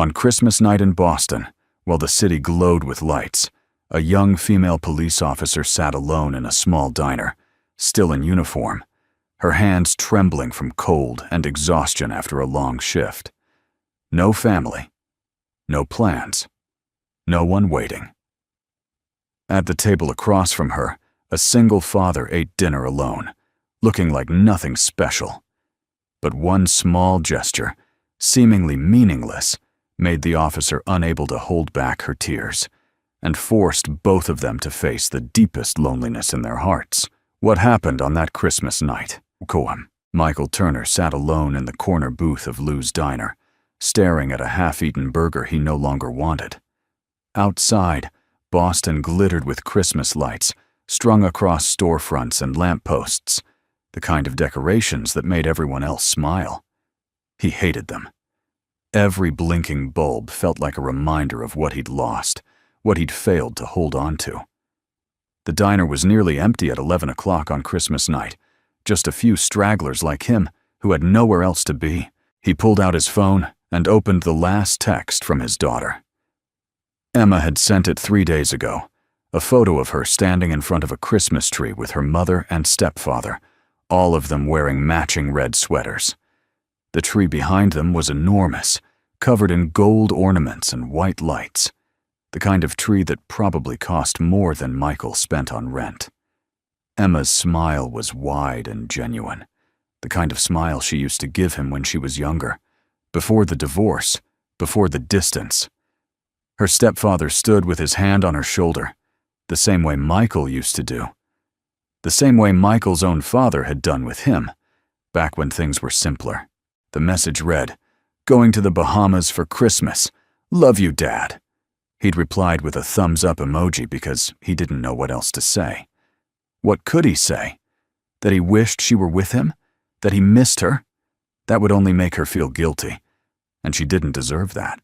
On Christmas night in Boston, while the city glowed with lights, a young female police officer sat alone in a small diner, still in uniform, her hands trembling from cold and exhaustion after a long shift. No family, no plans, no one waiting. At the table across from her, a single father ate dinner alone, looking like nothing special. But one small gesture, seemingly meaningless, made the officer unable to hold back her tears, and forced both of them to face the deepest loneliness in their hearts. What happened on that Christmas night? Michael Turner sat alone in the corner booth of Lou's Diner, staring at a half-eaten burger he no longer wanted. Outside, Boston glittered with Christmas lights strung across storefronts and lampposts, the kind of decorations that made everyone else smile. He hated them. Every blinking bulb felt like a reminder of what he'd lost, what he'd failed to hold on to. The diner was nearly empty at 11 o'clock on Christmas night, just a few stragglers like him who had nowhere else to be. He pulled out his phone and opened the last text from his daughter. Emma had sent it 3 days ago, a photo of her standing in front of a Christmas tree with her mother and stepfather, all of them wearing matching red sweaters. The tree behind them was enormous, covered in gold ornaments and white lights, the kind of tree that probably cost more than Michael spent on rent. Emma's smile was wide and genuine, the kind of smile she used to give him when she was younger, before the divorce, before the distance. Her stepfather stood with his hand on her shoulder, the same way Michael used to do, the same way Michael's own father had done with him, back when things were simpler. The message read, "Going to the Bahamas for Christmas. Love you, Dad." He'd replied with a thumbs-up emoji because he didn't know what else to say. What could he say? That he wished she were with him? That he missed her? That would only make her feel guilty, and she didn't deserve that.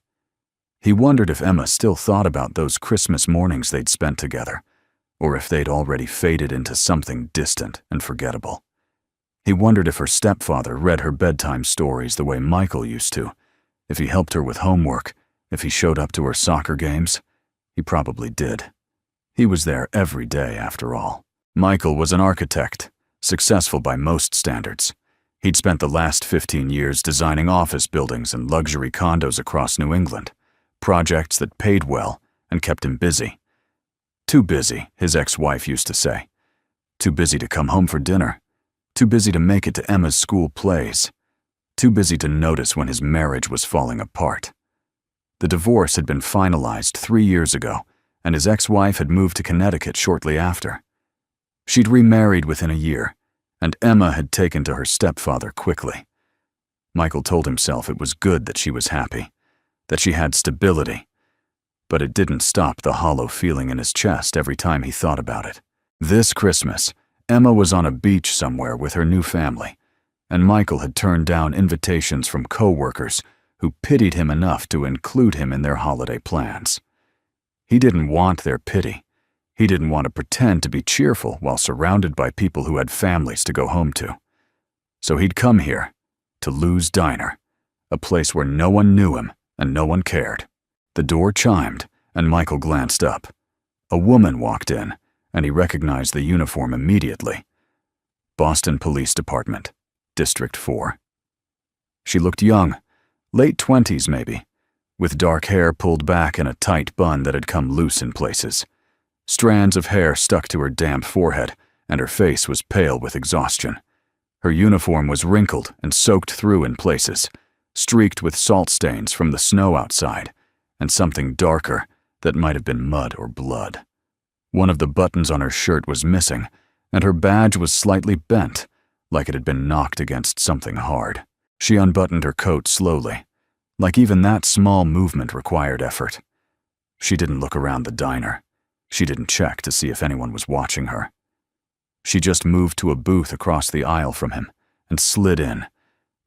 He wondered if Emma still thought about those Christmas mornings they'd spent together, or if they'd already faded into something distant and forgettable. He wondered if her stepfather read her bedtime stories the way Michael used to, if he helped her with homework, if he showed up to her soccer games. He probably did. He was there every day, after all. Michael was an architect, successful by most standards. He'd spent the last 15 years designing office buildings and luxury condos across New England, projects that paid well and kept him busy. Too busy, his ex-wife used to say. Too busy to come home for dinner. Too busy to make it to Emma's school plays. Too busy to notice when his marriage was falling apart. The divorce had been finalized 3 years ago, and his ex-wife had moved to Connecticut shortly after. She'd remarried within a year, and Emma had taken to her stepfather quickly. Michael told himself it was good that she was happy, that she had stability, but it didn't stop the hollow feeling in his chest every time he thought about it. This Christmas, Emma was on a beach somewhere with her new family, and Michael had turned down invitations from co-workers who pitied him enough to include him in their holiday plans. He didn't want their pity. He didn't want to pretend to be cheerful while surrounded by people who had families to go home to. So he'd come here, to Lou's Diner, a place where no one knew him and no one cared. The door chimed, and Michael glanced up. A woman walked in, and he recognized the uniform immediately. Boston Police Department, District 4. She looked young, late 20s maybe, with dark hair pulled back in a tight bun that had come loose in places. Strands of hair stuck to her damp forehead, and her face was pale with exhaustion. Her uniform was wrinkled and soaked through in places, streaked with salt stains from the snow outside, and something darker that might have been mud or blood. One of the buttons on her shirt was missing, and her badge was slightly bent, like it had been knocked against something hard. She unbuttoned her coat slowly, like even that small movement required effort. She didn't look around the diner. She didn't check to see if anyone was watching her. She just moved to a booth across the aisle from him and slid in,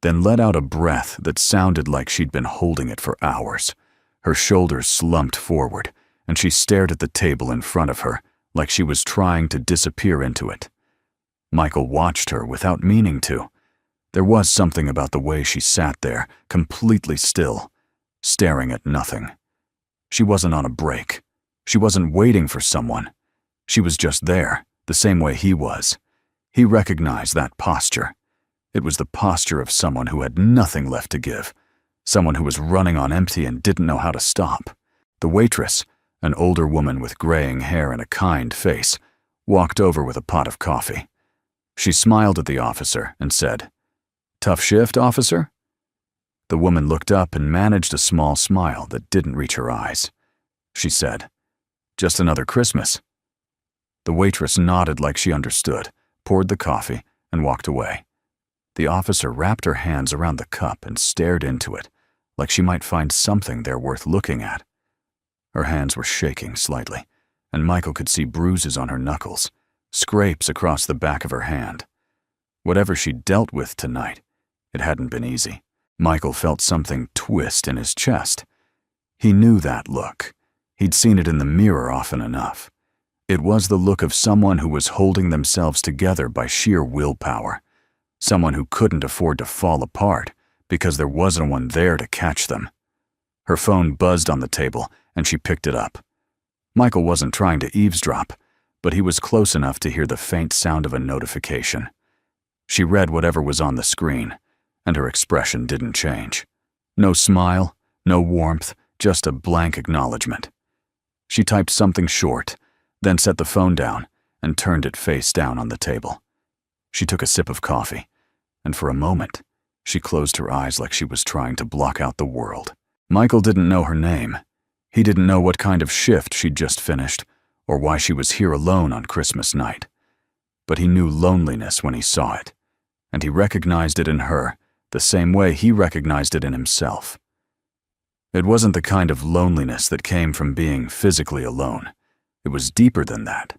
then let out a breath that sounded like she'd been holding it for hours. Her shoulders slumped forward, and she stared at the table in front of her like she was trying to disappear into it. Michael watched her without meaning to. There was something about the way she sat there, completely still, staring at nothing. She wasn't on a break. She wasn't waiting for someone. She was just there, the same way he was. He recognized that posture. It was the posture of someone who had nothing left to give, someone who was running on empty and didn't know how to stop. The waitress, an older woman with graying hair and a kind face, walked over with a pot of coffee. She smiled at the officer and said, "Tough shift, officer?" The woman looked up and managed a small smile that didn't reach her eyes. She said, "Just another Christmas." The waitress nodded like she understood, poured the coffee, and walked away. The officer wrapped her hands around the cup and stared into it, like she might find something there worth looking at. Her hands were shaking slightly, and Michael could see bruises on her knuckles, scrapes across the back of her hand. Whatever she'd dealt with tonight, it hadn't been easy. Michael felt something twist in his chest. He knew that look. He'd seen it in the mirror often enough. It was the look of someone who was holding themselves together by sheer willpower, someone who couldn't afford to fall apart because there wasn't one there to catch them. Her phone buzzed on the table, and she picked it up. Michael wasn't trying to eavesdrop, but he was close enough to hear the faint sound of a notification. She read whatever was on the screen, and her expression didn't change. No smile, no warmth, just a blank acknowledgement. She typed something short, then set the phone down and turned it face down on the table. She took a sip of coffee, and for a moment, she closed her eyes like she was trying to block out the world. Michael didn't know her name. He didn't know what kind of shift she'd just finished, or why she was here alone on Christmas night. But he knew loneliness when he saw it, and he recognized it in her the same way he recognized it in himself. It wasn't the kind of loneliness that came from being physically alone. It was deeper than that.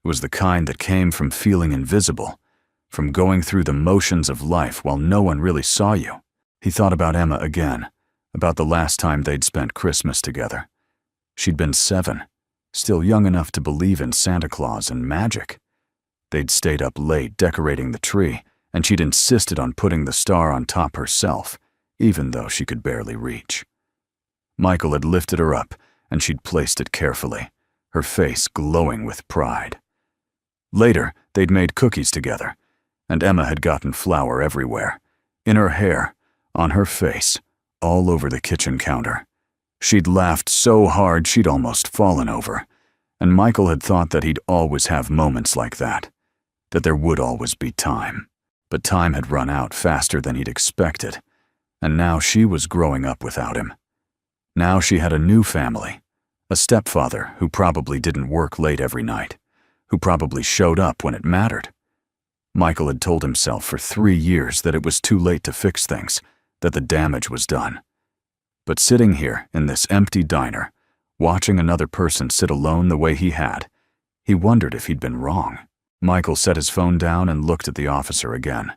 It was the kind that came from feeling invisible, from going through the motions of life while no one really saw you. He thought about Emma again, about the last time they'd spent Christmas together. She'd been 7, still young enough to believe in Santa Claus and magic. They'd stayed up late decorating the tree, and she'd insisted on putting the star on top herself, even though she could barely reach. Michael had lifted her up, and she'd placed it carefully, her face glowing with pride. Later, they'd made cookies together, and Emma had gotten flour everywhere, in her hair, on her face, all over the kitchen counter. She'd laughed so hard she'd almost fallen over, and Michael had thought that he'd always have moments like that there would always be time. But time had run out faster than he'd expected, and now she was growing up without him. Now she had a new family, a stepfather who probably didn't work late every night, who probably showed up when it mattered. Michael had told himself for 3 years that it was too late to fix things, that the damage was done. But sitting here in this empty diner, watching another person sit alone the way he had, he wondered if he'd been wrong. Michael set his phone down and looked at the officer again.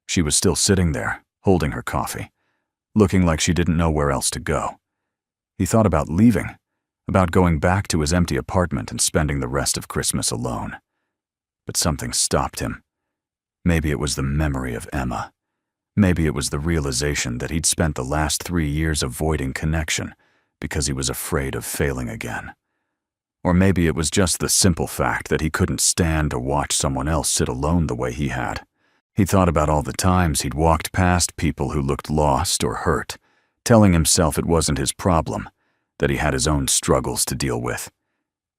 She was still sitting there, holding her coffee, looking like she didn't know where else to go. He thought about leaving, about going back to his empty apartment and spending the rest of Christmas alone. But something stopped him. Maybe it was the memory of Emma. Maybe it was the realization that he'd spent the last 3 years avoiding connection because he was afraid of failing again. Or maybe it was just the simple fact that he couldn't stand to watch someone else sit alone the way he had. He thought about all the times he'd walked past people who looked lost or hurt, telling himself it wasn't his problem, that he had his own struggles to deal with.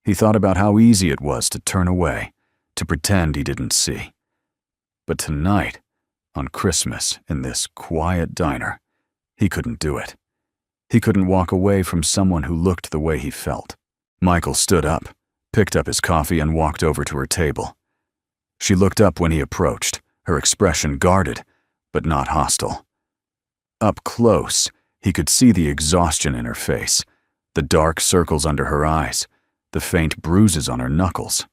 He thought about how easy it was to turn away, to pretend he didn't see. But tonight, on Christmas, in this quiet diner, he couldn't do it. He couldn't walk away from someone who looked the way he felt. Michael stood up, picked up his coffee, and walked over to her table. She looked up when he approached, her expression guarded, but not hostile. Up close, he could see the exhaustion in her face, the dark circles under her eyes, the faint bruises on her knuckles,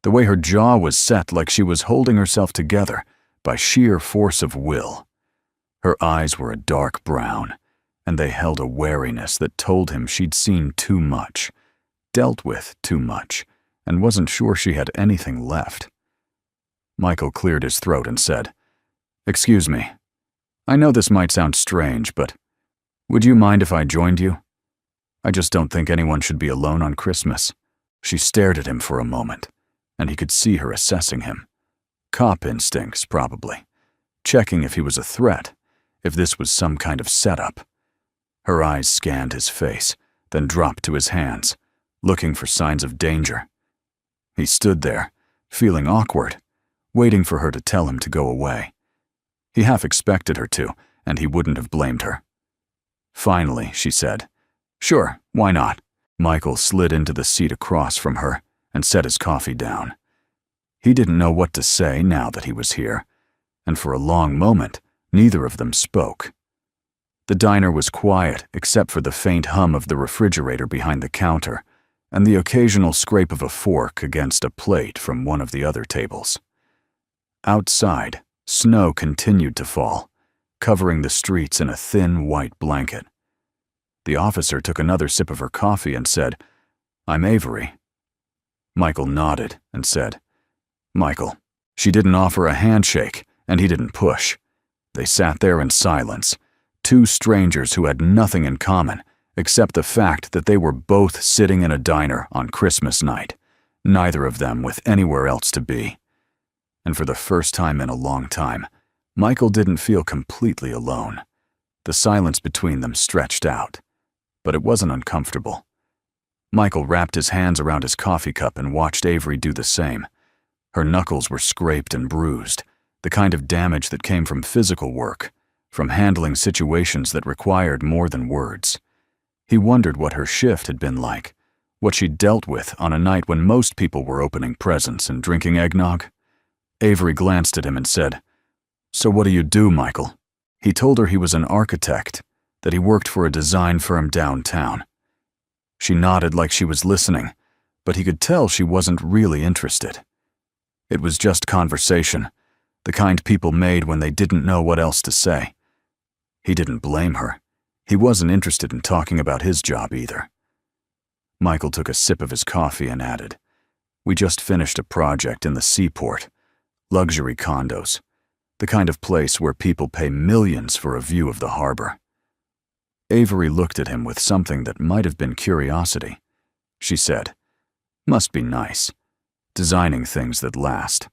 the way her jaw was set like she was holding herself together by sheer force of will. Her eyes were a dark brown, and they held a wariness that told him she'd seen too much, dealt with too much, and wasn't sure she had anything left. Michael cleared his throat and said, "Excuse me. I know this might sound strange, but Would you mind if I joined you? I just don't think anyone should be alone on Christmas." She stared at him for a moment, and he could see her assessing him. Cop instincts, probably. Checking if he was a threat, if this was some kind of setup. Her eyes scanned his face, then dropped to his hands, looking for signs of danger. He stood there, feeling awkward, waiting for her to tell him to go away. He half expected her to, and he wouldn't have blamed her. Finally, she said, "Sure, why not?" Michael slid into the seat across from her and set his coffee down. He didn't know what to say now that he was here, and for a long moment, neither of them spoke. The diner was quiet except for the faint hum of the refrigerator behind the counter and the occasional scrape of a fork against a plate from one of the other tables. Outside, snow continued to fall, covering the streets in a thin white blanket. The officer took another sip of her coffee and said, "I'm Avery." Michael nodded and said, "Michael." She didn't offer a handshake, and he didn't push. They sat there in silence, two strangers who had nothing in common except the fact that they were both sitting in a diner on Christmas night, neither of them with anywhere else to be. And for the first time in a long time, Michael didn't feel completely alone. The silence between them stretched out, but it wasn't uncomfortable. Michael wrapped his hands around his coffee cup and watched Avery do the same. Her knuckles were scraped and bruised, the kind of damage that came from physical work, from handling situations that required more than words. He wondered what her shift had been like, what she'd dealt with on a night when most people were opening presents and drinking eggnog. Avery glanced at him and said, "So what do you do, Michael?" He told her he was an architect, that he worked for a design firm downtown. She nodded like she was listening, but he could tell she wasn't really interested. It was just conversation, the kind people made when they didn't know what else to say. He didn't blame her. He wasn't interested in talking about his job either. Michael took a sip of his coffee and added, "We just finished a project in the seaport, luxury condos, the kind of place where people pay millions for a view of the harbor." Avery looked at him with something that might have been curiosity. She said, "Must be nice, designing things that last."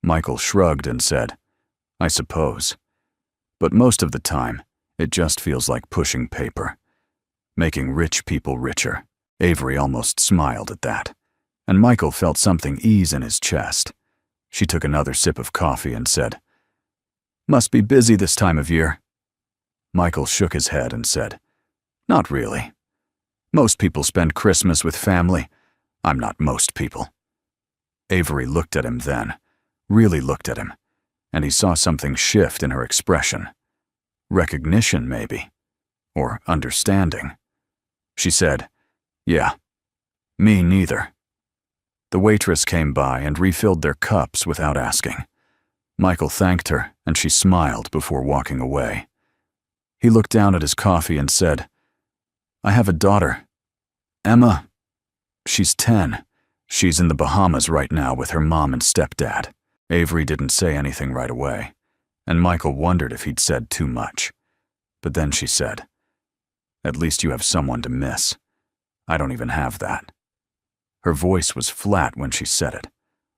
Michael shrugged and said, "I suppose. But most of the time, it just feels like pushing paper, making rich people richer." Avery almost smiled at that, and Michael felt something ease in his chest. She took another sip of coffee and said, "Must be busy this time of year." Michael shook his head and said, "Not really. Most people spend Christmas with family. I'm not most people." Avery looked at him then, really looked at him, and he saw something shift in her expression. Recognition, maybe, or understanding. She said, "Yeah, me neither." The waitress came by and refilled their cups without asking. Michael thanked her, and she smiled before walking away. He looked down at his coffee and said, "I have a daughter. Emma. She's 10. She's in the Bahamas right now with her mom and stepdad." Avery didn't say anything right away, and Michael wondered if he'd said too much. But then she said, "At least you have someone to miss. I don't even have that." Her voice was flat when she said it,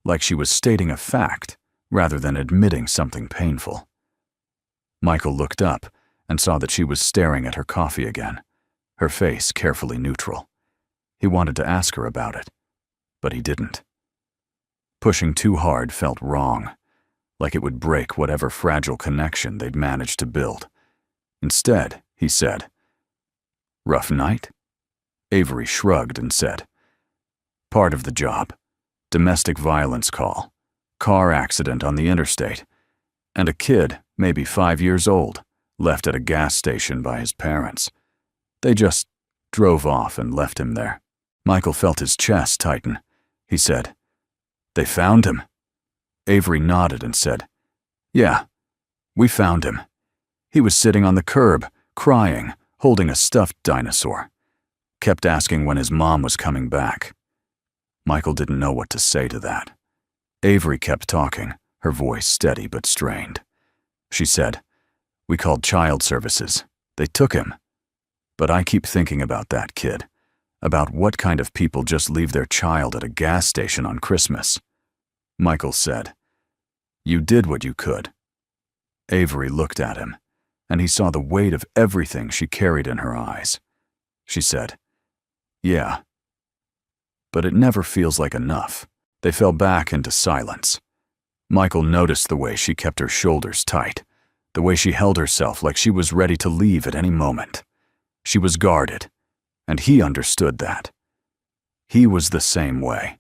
like she was stating a fact rather than admitting something painful. Michael looked up and saw that she was staring at her coffee again, her face carefully neutral. He wanted to ask her about it, but he didn't. Pushing too hard felt wrong, like it would break whatever fragile connection they'd managed to build. Instead, he said, "Rough night?" Avery shrugged and said, "Part of the job. Domestic violence call, car accident on the interstate, and a kid, maybe 5 years old, left at a gas station by his parents. They just drove off and left him there." Michael felt his chest tighten. He said, "They found him?" Avery nodded and said, "Yeah, we found him. He was sitting on the curb, crying, holding a stuffed dinosaur. Kept asking when his mom was coming back." Michael didn't know what to say to that. Avery kept talking, her voice steady but strained. She said, "We called child services. They took him. But I keep thinking about that kid, about what kind of people just leave their child at a gas station on Christmas. Michael said, "You did what you could." Avery looked at him, and he saw the weight of everything she carried in her eyes. She said, "Yeah. But it never feels like enough." They fell back into silence. Michael noticed the way she kept her shoulders tight, the way she held herself like she was ready to leave at any moment. She was guarded, and he understood that. He was the same way.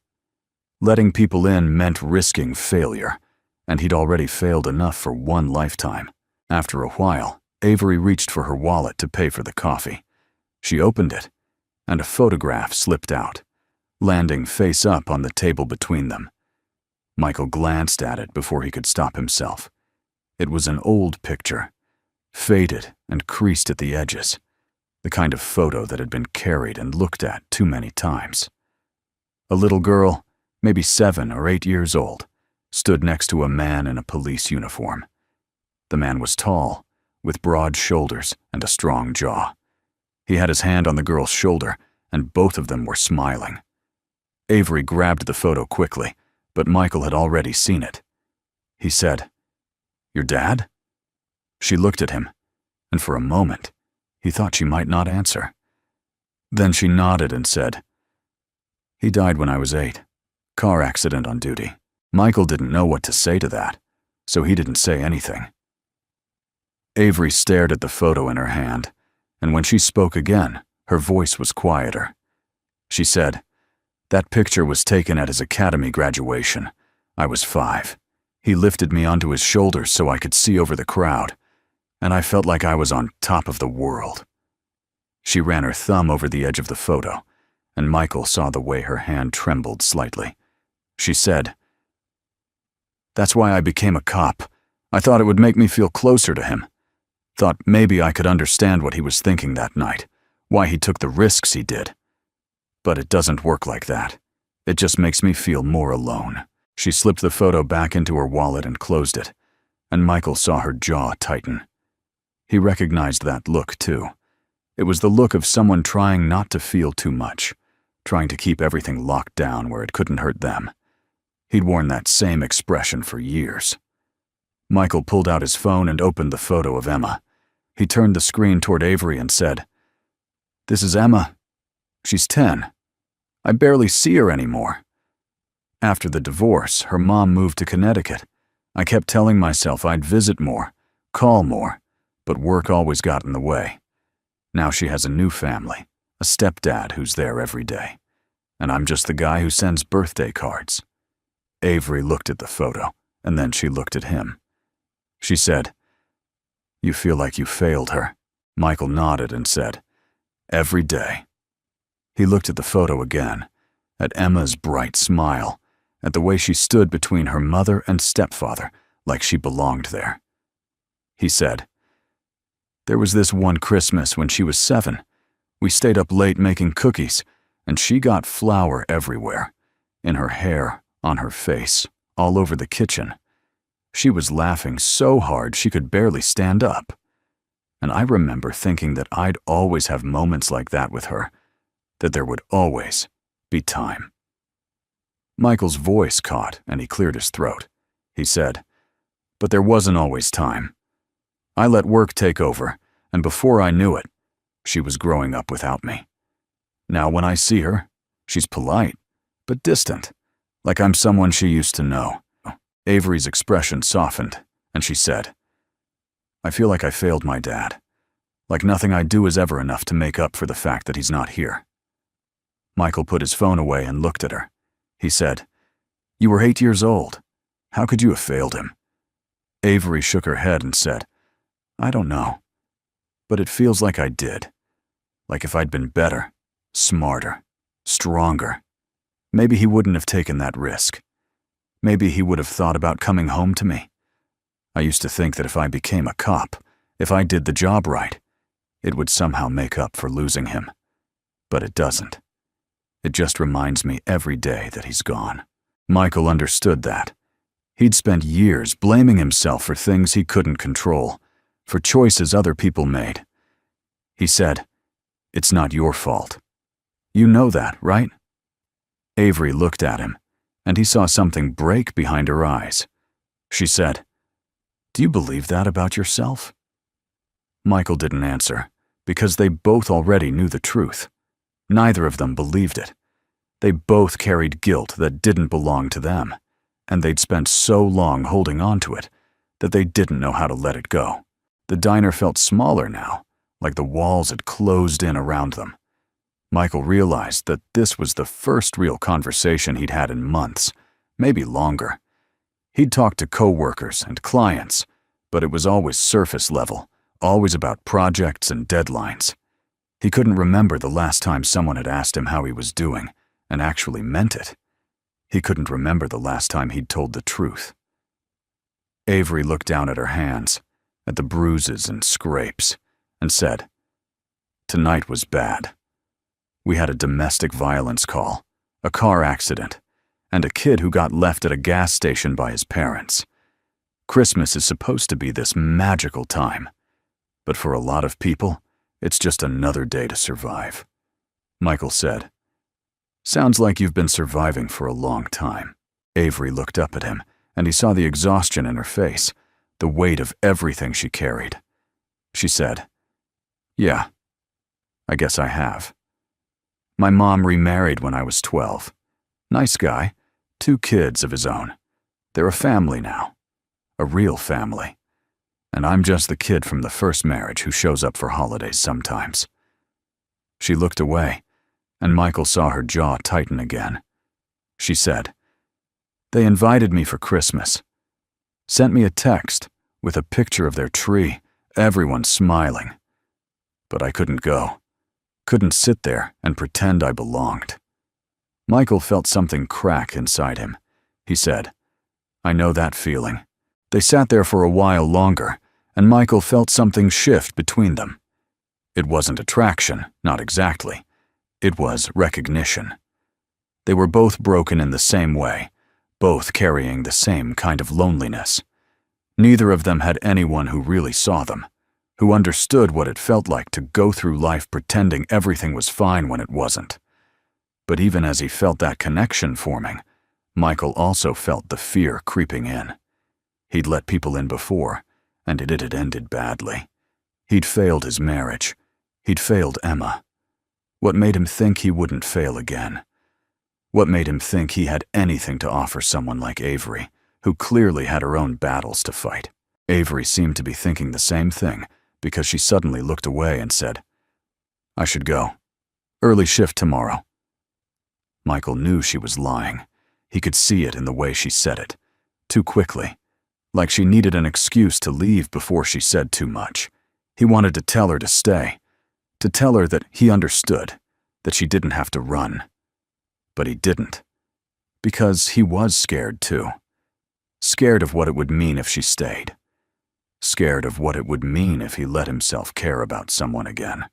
Letting people in meant risking failure, and he'd already failed enough for one lifetime. After a while, Avery reached for her wallet to pay for the coffee. She opened it, and a photograph slipped out, landing face up on the table between them. Michael glanced at it before he could stop himself. It was an old picture, faded and creased at the edges, the kind of photo that had been carried and looked at too many times. A little girl, maybe 7 or 8 years old, stood next to a man in a police uniform. The man was tall, with broad shoulders and a strong jaw. He had his hand on the girl's shoulder, and both of them were smiling. Avery grabbed the photo quickly, but Michael had already seen it. He said, "Your dad?" She looked at him, and for a moment, he thought she might not answer. Then she nodded and said, "He died when I was 8. Car accident on duty." Michael didn't know what to say to that, so he didn't say anything. Avery stared at the photo in her hand, and when she spoke again, her voice was quieter. She said, "That picture was taken at his academy graduation. I was 5. He lifted me onto his shoulders so I could see over the crowd, and I felt like I was on top of the world." She ran her thumb over the edge of the photo, and Michael saw the way her hand trembled slightly. She said, "That's why I became a cop. I thought it would make me feel closer to him. Thought maybe I could understand what he was thinking that night, why he took the risks he did. But it doesn't work like that. It just makes me feel more alone." She slipped the photo back into her wallet and closed it, and Michael saw her jaw tighten. He recognized that look, too. It was the look of someone trying not to feel too much, trying to keep everything locked down where it couldn't hurt them. He'd worn that same expression for years. Michael pulled out his phone and opened the photo of Emma. He turned the screen toward Avery and said, "This is Emma. She's 10. I barely see her anymore. After the divorce, her mom moved to Connecticut. I kept telling myself I'd visit more, call more, but work always got in the way. Now she has a new family, a stepdad who's there every day, and I'm just the guy who sends birthday cards." Avery looked at the photo, and then she looked at him. She said, "You feel like you failed her?" Michael nodded and said, "Every day." He looked at the photo again, at Emma's bright smile, at the way she stood between her mother and stepfather, like she belonged there. He said, "There was this one Christmas when she was 7. We stayed up late making cookies, and she got flour everywhere, in her hair, on her face, all over the kitchen. She was laughing so hard she could barely stand up. And I remember thinking that I'd always have moments like that with her, that there would always be time." Michael's voice caught, and he cleared his throat. He said, "But there wasn't always time. I let work take over, and before I knew it, she was growing up without me. Now when I see her, she's polite, but distant, like I'm someone she used to know." Avery's expression softened, and she said, "I feel like I failed my dad, like nothing I do is ever enough to make up for the fact that he's not here." Michael put his phone away and looked at her. He said, "You were 8 years old. How could you have failed him?" Avery shook her head and said, "I don't know. But it feels like I did. Like if I'd been better, smarter, stronger. Maybe he wouldn't have taken that risk. Maybe he would have thought about coming home to me. I used to think that if I became a cop, if I did the job right, it would somehow make up for losing him. But it doesn't. It just reminds me every day that he's gone." Michael understood that. He'd spent years blaming himself for things he couldn't control, for choices other people made. He said, "It's not your fault. You know that, right?" Avery looked at him, and he saw something break behind her eyes. She said, "Do you believe that about yourself?" Michael didn't answer, because they both already knew the truth. Neither of them believed it. They both carried guilt that didn't belong to them, and they'd spent so long holding on to it that they didn't know how to let it go. The diner felt smaller now, like the walls had closed in around them. Michael realized that this was the first real conversation he'd had in months, maybe longer. He'd talked to coworkers and clients, but it was always surface level, always about projects and deadlines. He couldn't remember the last time someone had asked him how he was doing and actually meant it. He couldn't remember the last time he'd told the truth. Avery looked down at her hands, at the bruises and scrapes, and said, "Tonight was bad. We had a domestic violence call, a car accident, and a kid who got left at a gas station by his parents. Christmas is supposed to be this magical time, but for a lot of people, it's just another day to survive." Michael said, "Sounds like you've been surviving for a long time." Avery looked up at him, and he saw the exhaustion in her face, the weight of everything she carried. She said, "Yeah, I guess I have. My mom remarried when I was 12. Nice guy, 2 kids of his own. They're a family now, a real family. And I'm just the kid from the first marriage who shows up for holidays sometimes." She looked away, and Michael saw her jaw tighten again. She said, "They invited me for Christmas. Sent me a text with a picture of their tree, everyone smiling. But I couldn't go. Couldn't sit there and pretend I belonged." Michael felt something crack inside him. He said, "I know that feeling." They sat there for a while longer, and Michael felt something shift between them. It wasn't attraction, not exactly. It was recognition. They were both broken in the same way, both carrying the same kind of loneliness. Neither of them had anyone who really saw them, who understood what it felt like to go through life pretending everything was fine when it wasn't. But even as he felt that connection forming, Michael also felt the fear creeping in. He'd let people in before, and it had ended badly. He'd failed his marriage. He'd failed Emma. What made him think he wouldn't fail again? What made him think he had anything to offer someone like Avery, who clearly had her own battles to fight? Avery seemed to be thinking the same thing, because she suddenly looked away and said, "I should go. Early shift tomorrow." Michael knew she was lying. He could see it in the way she said it, too quickly, like she needed an excuse to leave before she said too much. He wanted to tell her to stay, to tell her that he understood, that she didn't have to run. But he didn't, because he was scared too. Scared of what it would mean if she stayed. Scared of what it would mean if he let himself care about someone again.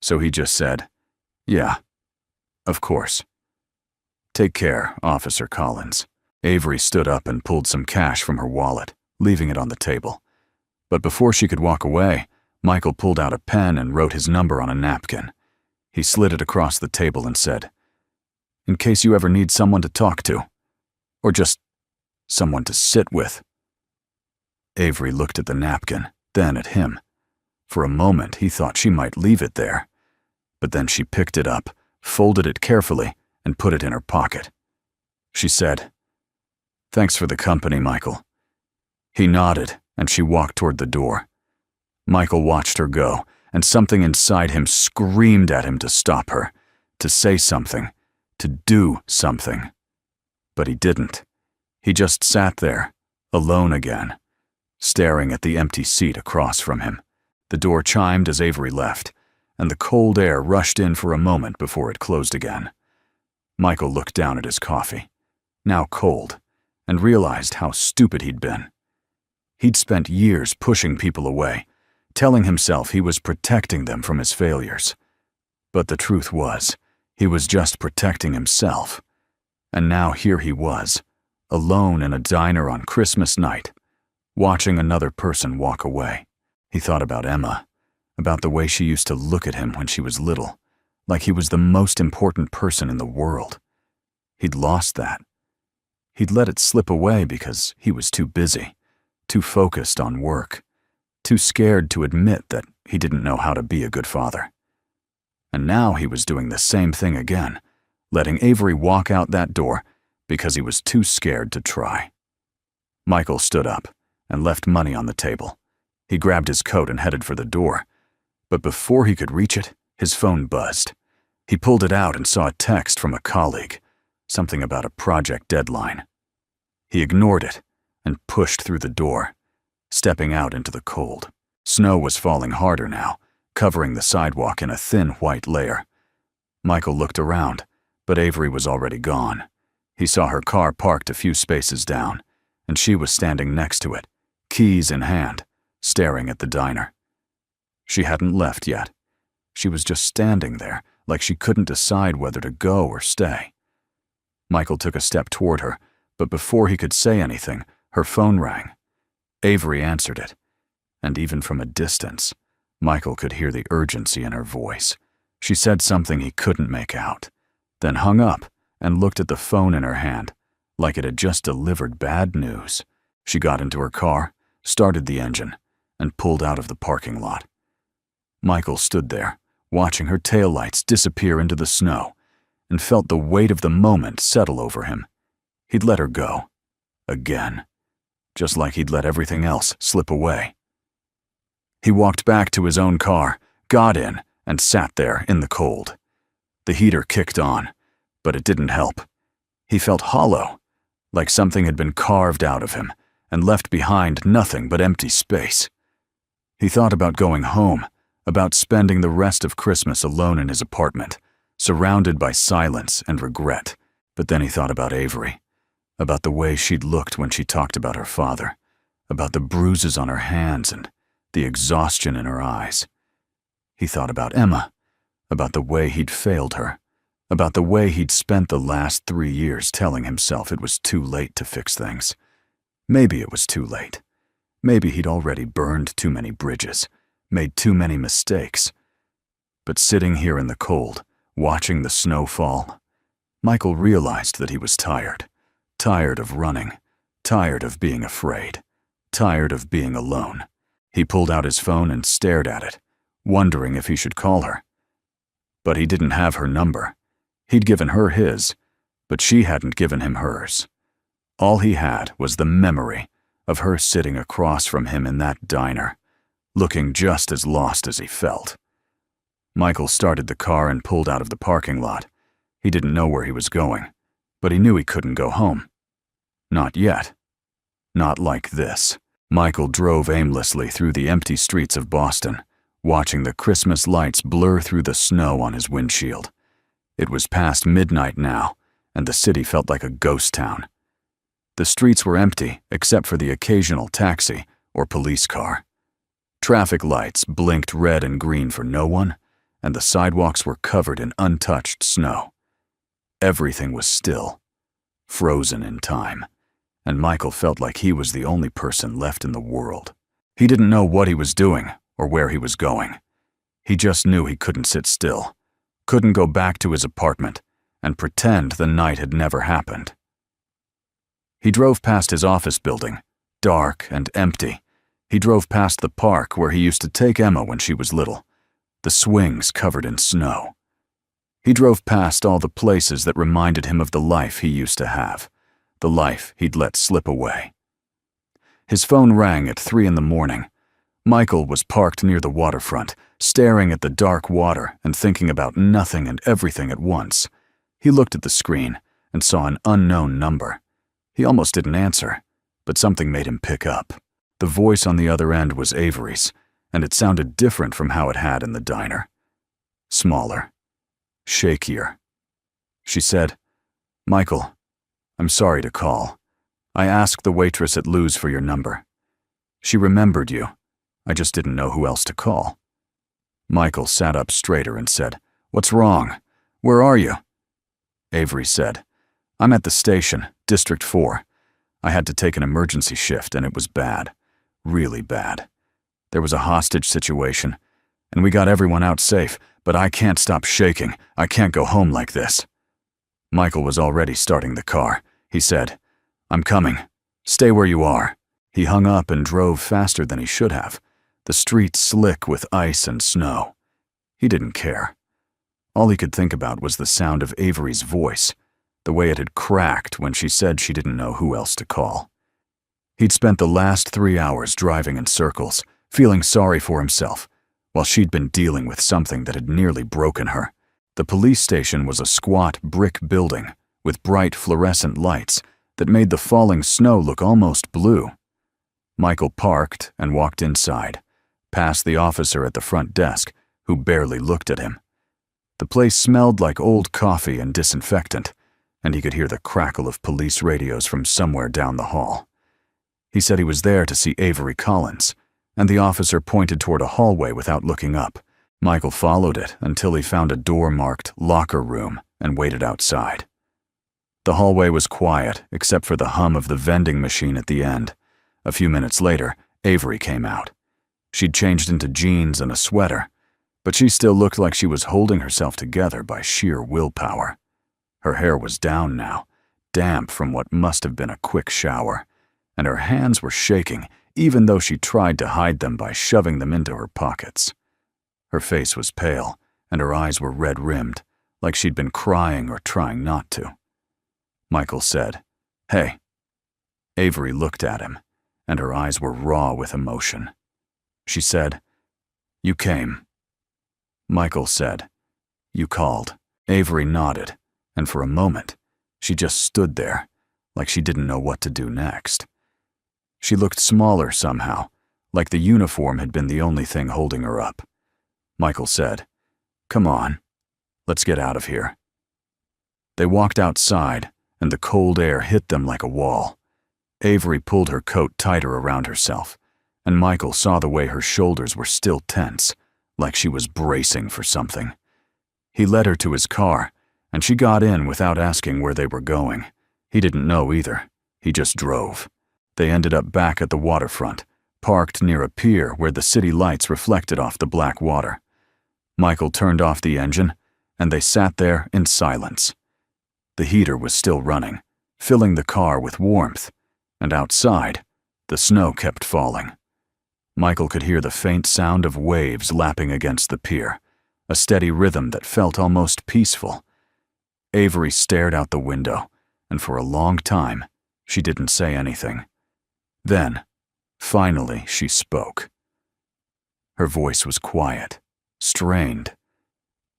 So he just said, "Yeah, of course. Take care, Officer Collins." Avery stood up and pulled some cash from her wallet, leaving it on the table. But before she could walk away, Michael pulled out a pen and wrote his number on a napkin. He slid it across the table and said, "In case you ever need someone to talk to, or just someone to sit with." Avery looked at the napkin, then at him. For a moment, he thought she might leave it there. But then she picked it up, folded it carefully, and put it in her pocket. She said, "Thanks for the company, Michael." He nodded, and she walked toward the door. Michael watched her go, and something inside him screamed at him to stop her, to say something, to do something. But he didn't. He just sat there, alone again, staring at the empty seat across from him. The door chimed as Avery left, and the cold air rushed in for a moment before it closed again. Michael looked down at his coffee, now cold, and realized how stupid he'd been. He'd spent years pushing people away, telling himself he was protecting them from his failures. But the truth was, he was just protecting himself. And now here he was, alone in a diner on Christmas night, watching another person walk away. He thought about Emma, about the way she used to look at him when she was little, like he was the most important person in the world. He'd lost that. He'd let it slip away because he was too busy, too focused on work, too scared to admit that he didn't know how to be a good father. And now he was doing the same thing again, letting Avery walk out that door because he was too scared to try. Michael stood up and left money on the table. He grabbed his coat and headed for the door, but before he could reach it, his phone buzzed. He pulled it out and saw a text from a colleague, something about a project deadline. He ignored it and pushed through the door, stepping out into the cold. Snow was falling harder now, covering the sidewalk in a thin white layer. Michael looked around, but Avery was already gone. He saw her car parked a few spaces down, and she was standing next to it, keys in hand, staring at the diner. She hadn't left yet. She was just standing there, like she couldn't decide whether to go or stay. Michael took a step toward her, but before he could say anything, her phone rang. Avery answered it, and even from a distance, Michael could hear the urgency in her voice. She said something he couldn't make out, then hung up and looked at the phone in her hand, like it had just delivered bad news. She got into her car, started the engine, and pulled out of the parking lot. Michael stood there, watching her taillights disappear into the snow, and felt the weight of the moment settle over him. He'd let her go. Again. Just like he'd let everything else slip away. He walked back to his own car, got in, and sat there in the cold. The heater kicked on, but it didn't help. He felt hollow, like something had been carved out of him and left behind nothing but empty space. He thought about going home, about spending the rest of Christmas alone in his apartment, surrounded by silence and regret. But then he thought about Avery, about the way she'd looked when she talked about her father, about the bruises on her hands and the exhaustion in her eyes. He thought about Emma, about the way he'd failed her, about the way he'd spent the last 3 years telling himself it was too late to fix things. Maybe it was too late. Maybe he'd already burned too many bridges, made too many mistakes. But sitting here in the cold, watching the snow fall, Michael realized that he was tired. Tired of running, tired of being afraid, tired of being alone. He pulled out his phone and stared at it, wondering if he should call her. But he didn't have her number. He'd given her his, but she hadn't given him hers. All he had was the memory of her sitting across from him in that diner, looking just as lost as he felt. Michael started the car and pulled out of the parking lot. He didn't know where he was going, but he knew he couldn't go home. Not yet. Not like this. Michael drove aimlessly through the empty streets of Boston, watching the Christmas lights blur through the snow on his windshield. It was past midnight now, and the city felt like a ghost town. The streets were empty except for the occasional taxi or police car. Traffic lights blinked red and green for no one, and the sidewalks were covered in untouched snow. Everything was still, frozen in time, and Michael felt like he was the only person left in the world. He didn't know what he was doing or where he was going. He just knew he couldn't sit still, couldn't go back to his apartment and pretend the night had never happened. He drove past his office building, dark and empty. He drove past the park where he used to take Emma when she was little, the swings covered in snow. He drove past all the places that reminded him of the life he used to have, the life he'd let slip away. His phone rang at 3 a.m. Michael was parked near the waterfront, staring at the dark water and thinking about nothing and everything at once. He looked at the screen and saw an unknown number. He almost didn't answer, but something made him pick up. The voice on the other end was Avery's, and it sounded different from how it had in the diner. Smaller. Shakier. She said, "Michael, I'm sorry to call. I asked the waitress at Lou's for your number. She remembered you. I just didn't know who else to call." Michael sat up straighter and said, "What's wrong? Where are you?" Avery said, "I'm at the station, District 4. I had to take an emergency shift and it was bad. Really bad. There was a hostage situation, and we got everyone out safe, but I can't stop shaking. I can't go home like this." Michael was already starting the car. He said, "I'm coming. Stay where you are." He hung up and drove faster than he should have, the street slick with ice and snow. He didn't care. All he could think about was the sound of Avery's voice, the way it had cracked when she said she didn't know who else to call. He'd spent the last 3 hours driving in circles, feeling sorry for himself, while she'd been dealing with something that had nearly broken her. The police station was a squat brick building with bright fluorescent lights that made the falling snow look almost blue. Michael parked and walked inside, past the officer at the front desk, who barely looked at him. The place smelled like old coffee and disinfectant, and he could hear the crackle of police radios from somewhere down the hall. He said he was there to see Avery Collins, and the officer pointed toward a hallway without looking up. Michael followed it until he found a door marked locker room and waited outside. The hallway was quiet except for the hum of the vending machine at the end. A few minutes later, Avery came out. She'd changed into jeans and a sweater, but she still looked like she was holding herself together by sheer willpower. Her hair was down now, damp from what must have been a quick shower, and her hands were shaking even though she tried to hide them by shoving them into her pockets. Her face was pale, and her eyes were red-rimmed, like she'd been crying or trying not to. Michael said, "Hey." Avery looked at him, and her eyes were raw with emotion. She said, "You came." Michael said, "You called." Avery nodded, and for a moment, she just stood there, like she didn't know what to do next. She looked smaller somehow, like the uniform had been the only thing holding her up. Michael said, "Come on, let's get out of here." They walked outside, and the cold air hit them like a wall. Avery pulled her coat tighter around herself, and Michael saw the way her shoulders were still tense, like she was bracing for something. He led her to his car, and she got in without asking where they were going. He didn't know either. He just drove. They ended up back at the waterfront, parked near a pier where the city lights reflected off the black water. Michael turned off the engine, and they sat there in silence. The heater was still running, filling the car with warmth, and outside, the snow kept falling. Michael could hear the faint sound of waves lapping against the pier, a steady rhythm that felt almost peaceful. Avery stared out the window, and for a long time, she didn't say anything. Then, finally, she spoke. Her voice was quiet, strained.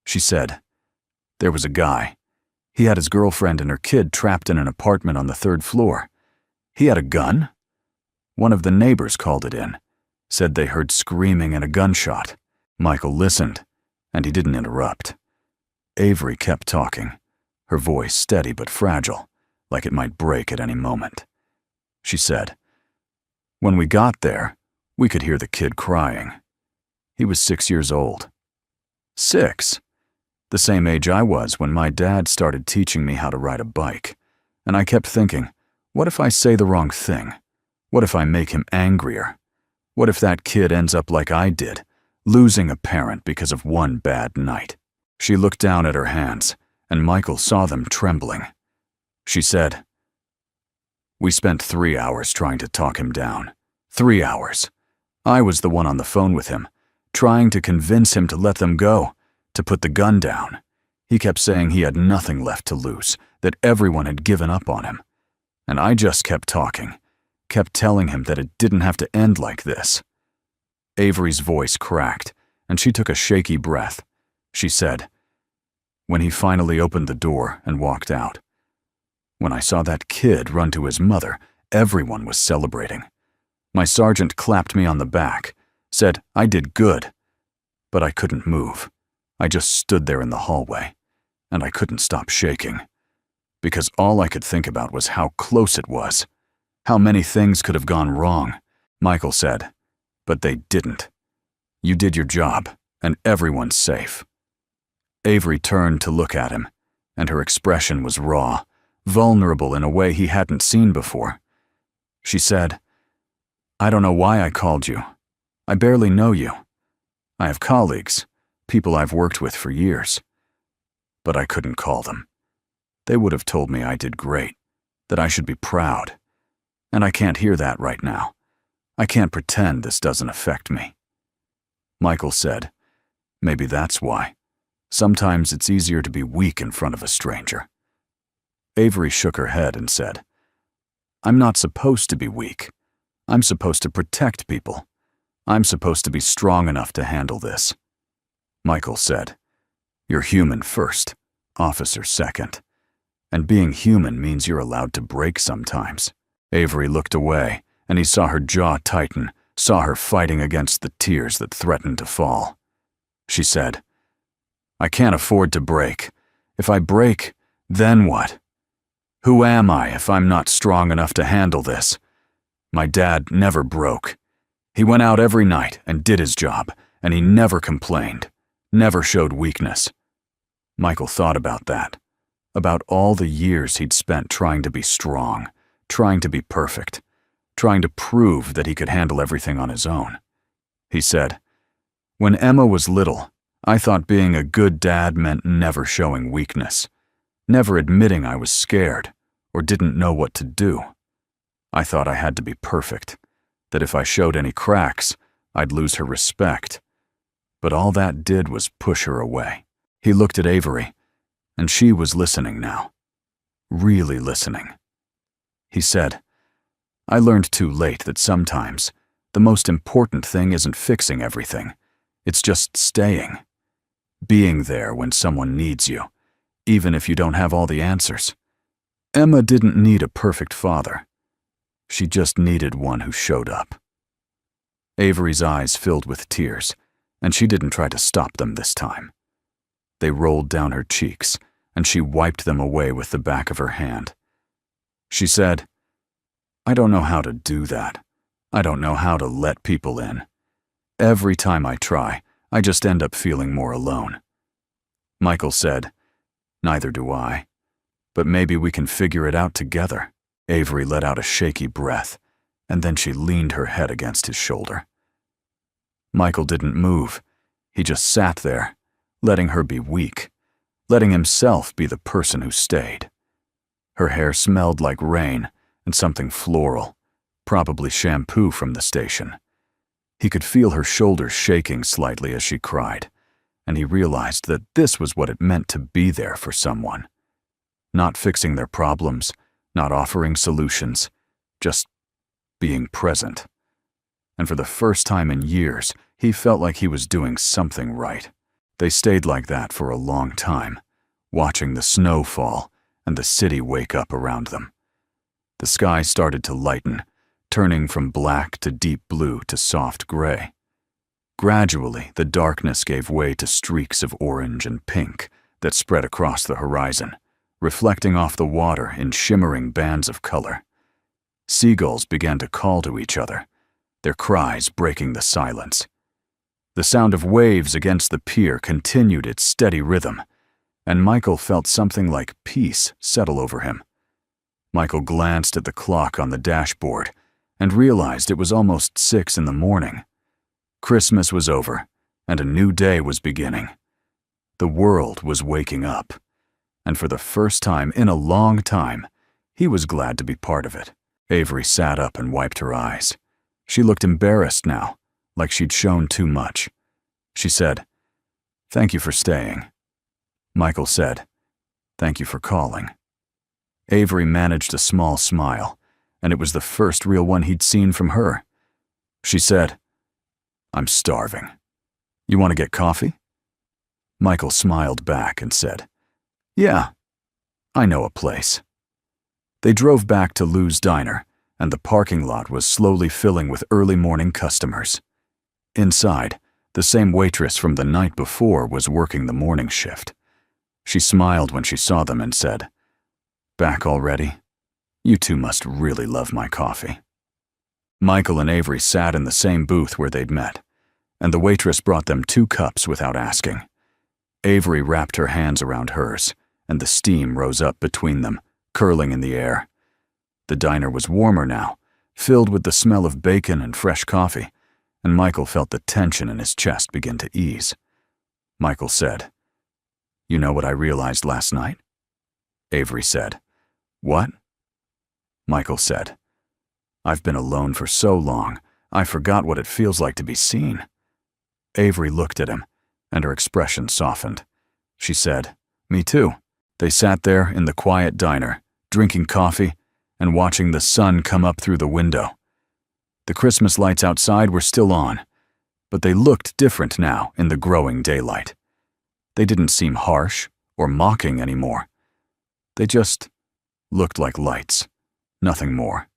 She said, "There was a guy. He had his girlfriend and her kid trapped in an apartment on the 3rd floor. He had a gun? One of the neighbors called it in, said they heard screaming and a gunshot." Michael listened, and he didn't interrupt. Avery kept talking, her voice steady but fragile, like it might break at any moment. She said, "When we got there, we could hear the kid crying. He was 6 years old. 6? The same age I was when my dad started teaching me how to ride a bike. And I kept thinking, what if I say the wrong thing? What if I make him angrier? What if that kid ends up like I did, losing a parent because of one bad night?" She looked down at her hands, and Michael saw them trembling. She said, "We spent 3 hours trying to talk him down. 3 hours. I was the one on the phone with him, trying to convince him to let them go, to put the gun down. He kept saying he had nothing left to lose, that everyone had given up on him. And I just kept talking, kept telling him that it didn't have to end like this." Avery's voice cracked, and she took a shaky breath. She said, "When he finally opened the door and walked out. When I saw that kid run to his mother, everyone was celebrating. My sergeant clapped me on the back, said I did good, but I couldn't move. I just stood there in the hallway, and I couldn't stop shaking, because all I could think about was how close it was, how many things could have gone wrong." Michael said, "But they didn't. You did your job, and everyone's safe." Avery turned to look at him, and her expression was raw, vulnerable in a way he hadn't seen before. She said, "I don't know why I called you. I barely know you. I have colleagues, people I've worked with for years. But I couldn't call them. They would have told me I did great, that I should be proud. And I can't hear that right now. I can't pretend this doesn't affect me. Michael said, maybe that's why. Sometimes it's easier to be weak in front of a stranger. Avery shook her head and said, I'm not supposed to be weak. I'm supposed to protect people. I'm supposed to be strong enough to handle this. Michael said, you're human first, officer second. And being human means you're allowed to break sometimes. Avery looked away, and he saw her jaw tighten, saw her fighting against the tears that threatened to fall. She said, I can't afford to break. If I break, then what? Who am I if I'm not strong enough to handle this? My dad never broke. He went out every night and did his job, and he never complained, never showed weakness. Michael thought about that, about all the years he'd spent trying to be strong, trying to be perfect, trying to prove that he could handle everything on his own. He said, when Emma was little, I thought being a good dad meant never showing weakness, never admitting I was scared or didn't know what to do. I thought I had to be perfect, that if I showed any cracks, I'd lose her respect. But all that did was push her away. He looked at Avery, and she was listening now, really listening. He said, I learned too late that sometimes the most important thing isn't fixing everything, it's just staying. Being there when someone needs you, even if you don't have all the answers. Emma didn't need a perfect father. She just needed one who showed up. Avery's eyes filled with tears, and she didn't try to stop them this time. They rolled down her cheeks, and she wiped them away with the back of her hand. She said, I don't know how to do that. I don't know how to let people in. Every time I try, I just end up feeling more alone. Michael said, neither do I. But maybe we can figure it out together. Avery let out a shaky breath, and then she leaned her head against his shoulder. Michael didn't move. He just sat there, letting her be weak, letting himself be the person who stayed. Her hair smelled like rain and something floral, probably shampoo from the station. He could feel her shoulders shaking slightly as she cried, and he realized that this was what it meant to be there for someone. Not fixing their problems, not offering solutions, just being present. And for the first time in years, he felt like he was doing something right. They stayed like that for a long time, watching the snow fall and the city wake up around them. The sky started to lighten, turning from black to deep blue to soft gray. Gradually, the darkness gave way to streaks of orange and pink that spread across the horizon, reflecting off the water in shimmering bands of color. Seagulls began to call to each other, their cries breaking the silence. The sound of waves against the pier continued its steady rhythm, and Michael felt something like peace settle over him. Michael glanced at the clock on the dashboard and realized it was almost 6 a.m. Christmas was over, and a new day was beginning. The world was waking up, and for the first time in a long time, he was glad to be part of it. Avery sat up and wiped her eyes. She looked embarrassed now, like she'd shown too much. She said, "Thank you for staying." Michael said, "Thank you for calling." Avery managed a small smile, and it was the first real one he'd seen from her. She said, "I'm starving. You want to get coffee?" Michael smiled back and said, "Yeah, I know a place." They drove back to Lou's Diner, and the parking lot was slowly filling with early morning customers. Inside, the same waitress from the night before was working the morning shift. She smiled when she saw them and said, "Back already? You two must really love my coffee." Michael and Avery sat in the same booth where they'd met, and the waitress brought them 2 cups without asking. Avery wrapped her hands around hers, and the steam rose up between them, curling in the air. The diner was warmer now, filled with the smell of bacon and fresh coffee, and Michael felt the tension in his chest begin to ease. Michael said, "You know what I realized last night?" Avery said, "What?" Michael said, "I've been alone for so long, I forgot what it feels like to be seen." Avery looked at him, and her expression softened. She said, "Me too." They sat there in the quiet diner, drinking coffee and watching the sun come up through the window. The Christmas lights outside were still on, but they looked different now in the growing daylight. They didn't seem harsh or mocking anymore. They just looked like lights, nothing more,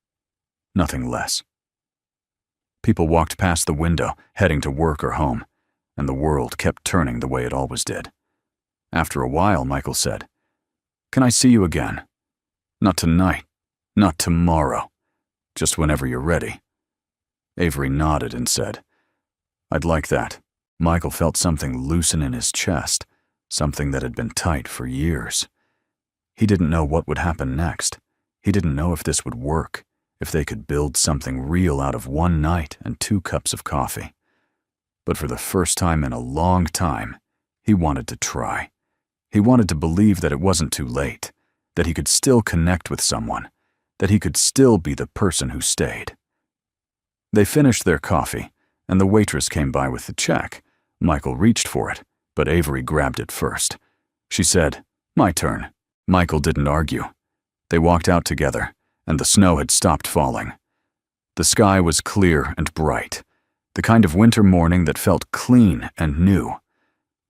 nothing less. People walked past the window, heading to work or home, and the world kept turning the way it always did. After a while, Michael said, "Can I see you again? Not tonight, not tomorrow, just whenever you're ready." Avery nodded and said, "I'd like that." Michael felt something loosen in his chest, something that had been tight for years. He didn't know what would happen next. He didn't know if this would work, if they could build something real out of one night and 2 cups of coffee. But for the first time in a long time, he wanted to try. He wanted to believe that it wasn't too late, that he could still connect with someone, that he could still be the person who stayed. They finished their coffee, and the waitress came by with the check. Michael reached for it, but Avery grabbed it first. She said, "My turn." Michael didn't argue. They walked out together, and the snow had stopped falling. The sky was clear and bright, the kind of winter morning that felt clean and new.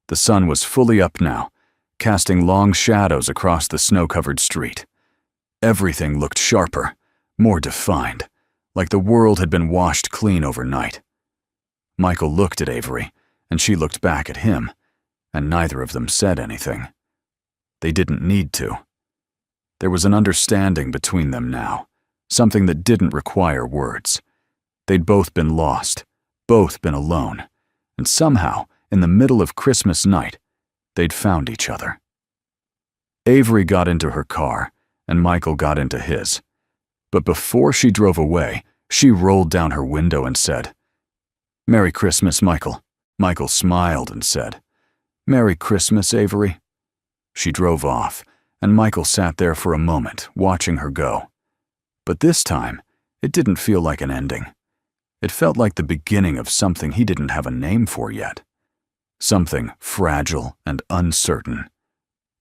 The sun was fully up now, casting long shadows across the snow-covered street. Everything looked sharper, more defined, like the world had been washed clean overnight. Michael looked at Avery, and she looked back at him, and neither of them said anything. They didn't need to. There was an understanding between them now, something that didn't require words. They'd both been lost, both been alone, and somehow, in the middle of Christmas night, they'd found each other. Avery got into her car, and Michael got into his. But before she drove away, she rolled down her window and said, "Merry Christmas, Michael." Michael smiled and said, "Merry Christmas, Avery." She drove off, and Michael sat there for a moment, watching her go. But this time, it didn't feel like an ending. It felt like the beginning of something he didn't have a name for yet. Something fragile and uncertain,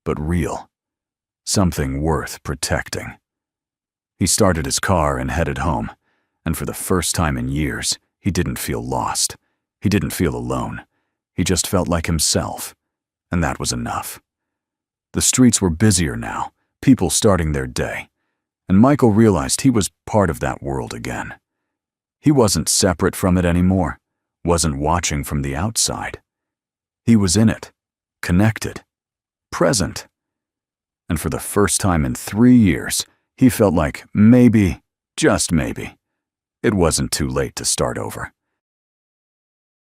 but real. Something worth protecting. He started his car and headed home, and for the first time in years, he didn't feel lost. He didn't feel alone. He just felt like himself, and that was enough. The streets were busier now, people starting their day, and Michael realized he was part of that world again. He wasn't separate from it anymore, wasn't watching from the outside. He was in it, connected, present. And for the first time in 3 years, he felt like maybe, just maybe, it wasn't too late to start over.